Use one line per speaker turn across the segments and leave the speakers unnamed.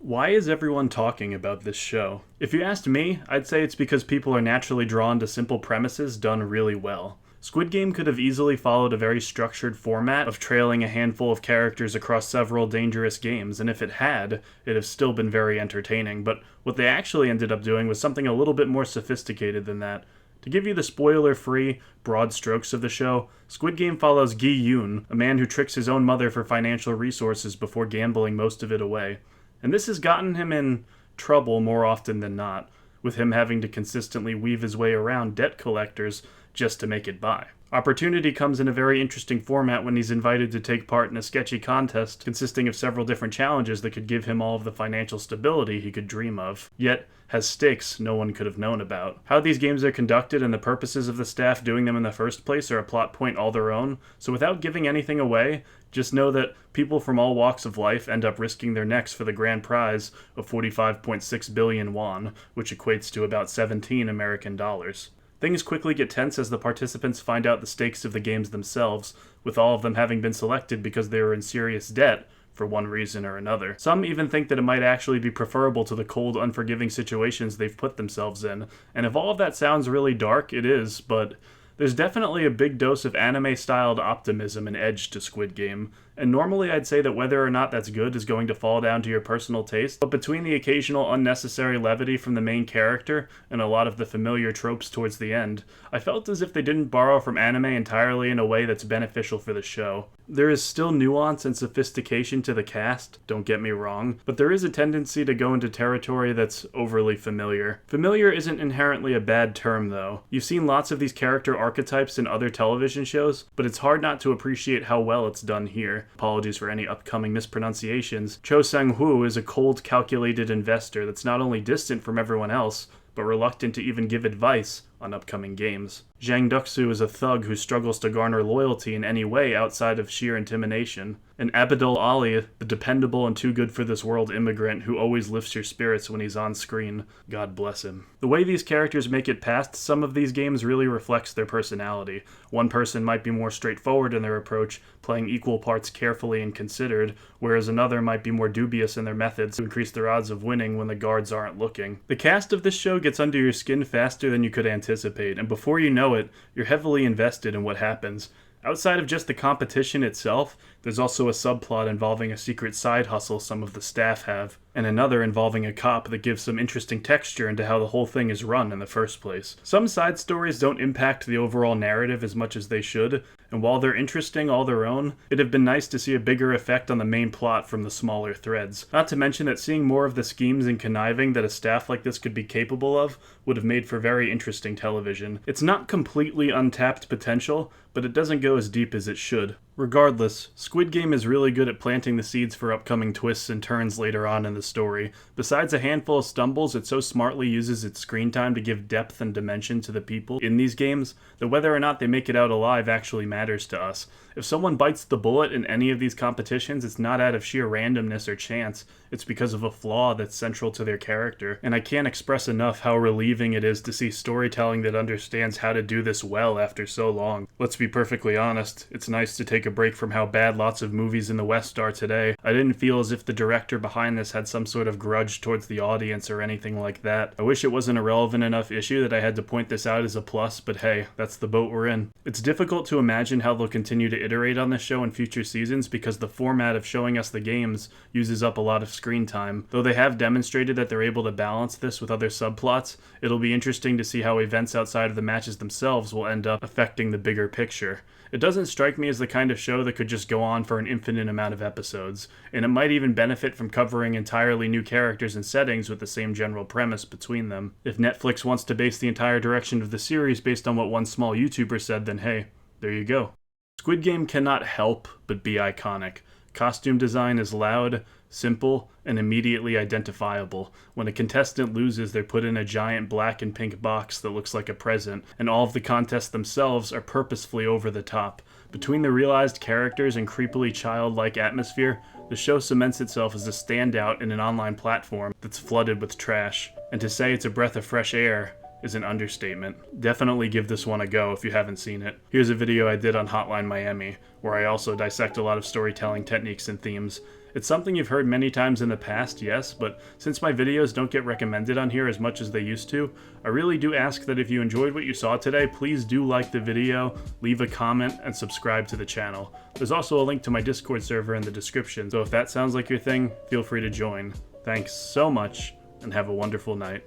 Why is everyone talking about this show? If you asked me, I'd say it's because people are naturally drawn to simple premises done really well. Squid Game could have easily followed a very structured format of trailing a handful of characters across several dangerous games, and if it had, it'd have still been very entertaining, but what they actually ended up doing was something a little bit more sophisticated than that. To give you the spoiler-free, broad strokes of the show, Squid Game follows Gi Yoon, a man who tricks his own mother for financial resources before gambling most of it away. And this has gotten him in trouble more often than not, with him having to consistently weave his way around debt collectors just to make it by. Opportunity comes in a very interesting format when he's invited to take part in a sketchy contest consisting of several different challenges that could give him all of the financial stability he could dream of, yet has stakes no one could have known about. How these games are conducted and the purposes of the staff doing them in the first place are a plot point all their own, so without giving anything away, just know that people from all walks of life end up risking their necks for the grand prize of 45.6 billion won, which equates to about 17 American dollars. Things quickly get tense as the participants find out the stakes of the games themselves, with all of them having been selected because they were in serious debt for one reason or another. Some even think that it might actually be preferable to the cold, unforgiving situations they've put themselves in, and if all of that sounds really dark, it is, but there's definitely a big dose of anime-styled optimism and edge to Squid Game, and normally I'd say that whether or not that's good is going to fall down to your personal taste, but between the occasional unnecessary levity from the main character and a lot of the familiar tropes towards the end, I felt as if they didn't borrow from anime entirely in a way that's beneficial for the show. There is still nuance and sophistication to the cast, don't get me wrong, but there is a tendency to go into territory that's overly familiar. Familiar isn't inherently a bad term though. You've seen lots of these character archetypes in other television shows, but it's hard not to appreciate how well it's done here. Apologies for any upcoming mispronunciations. Cho Sang-woo is a cold, calculated investor that's not only distant from everyone else, but reluctant to even give advice on upcoming games. Jang Duk-soo is a thug who struggles to garner loyalty in any way outside of sheer intimidation. And Abdul Ali, the dependable and too good for this world immigrant who always lifts your spirits when he's on screen. God bless him. The way these characters make it past some of these games really reflects their personality. One person might be more straightforward in their approach, playing equal parts carefully and considered, whereas another might be more dubious in their methods to increase their odds of winning when the guards aren't looking. The cast of this show gets under your skin faster than you could anticipate, and before you know it, you're heavily invested in what happens. Outside of just the competition itself, there's also a subplot involving a secret side hustle some of the staff have, and another involving a cop that gives some interesting texture into how the whole thing is run in the first place. Some side stories don't impact the overall narrative as much as they should, and while they're interesting all their own, it'd have been nice to see a bigger effect on the main plot from the smaller threads. Not to mention that seeing more of the schemes and conniving that a staff like this could be capable of would have made for very interesting television. It's not completely untapped potential, but it doesn't go as deep as it should. Regardless, Squid Game is really good at planting the seeds for upcoming twists and turns later on in the story. Besides a handful of stumbles, it so smartly uses its screen time to give depth and dimension to the people in these games that whether or not they make it out alive actually matters to us. If someone bites the bullet in any of these competitions, it's not out of sheer randomness or chance, it's because of a flaw that's central to their character. And I can't express enough how relieving it is to see storytelling that understands how to do this well after so long. Let's be perfectly honest, it's nice to take a break from how bad lots of movies in the West are today. I didn't feel as if the director behind this had some sort of grudge towards the audience or anything like that. I wish it wasn't a relevant enough issue that I had to point this out as a plus, but hey, that's the boat we're in. It's difficult to imagine how they'll continue to iterate on this show in future seasons because the format of showing us the games uses up a lot of screen time. Though they have demonstrated that they're able to balance this with other subplots, it'll be interesting to see how events outside of the matches themselves will end up affecting the bigger picture. It doesn't strike me as the kind of show that could just go on for an infinite amount of episodes, and it might even benefit from covering entirely new characters and settings with the same general premise between them. If Netflix wants to base the entire direction of the series based on what one small YouTuber said, then hey, there you go. Squid Game cannot help but be iconic. Costume design is loud, simple, and immediately identifiable. When a contestant loses, they're put in a giant black and pink box that looks like a present, and all of the contests themselves are purposefully over the top. Between the realized characters and creepily childlike atmosphere, the show cements itself as a standout in an online platform that's flooded with trash. And to say it's a breath of fresh air is an understatement. Definitely give this one a go if you haven't seen it. Here's a video I did on Hotline Miami, where I also dissect a lot of storytelling techniques and themes. It's something you've heard many times in the past, yes, but since my videos don't get recommended on here as much as they used to, I really do ask that if you enjoyed what you saw today, please do like the video, leave a comment, and subscribe to the channel. There's also a link to my Discord server in the description, so if that sounds like your thing, feel free to join. Thanks so much, and have a wonderful night.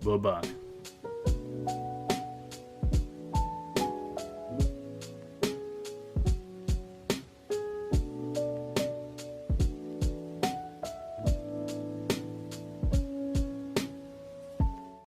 Bye-bye.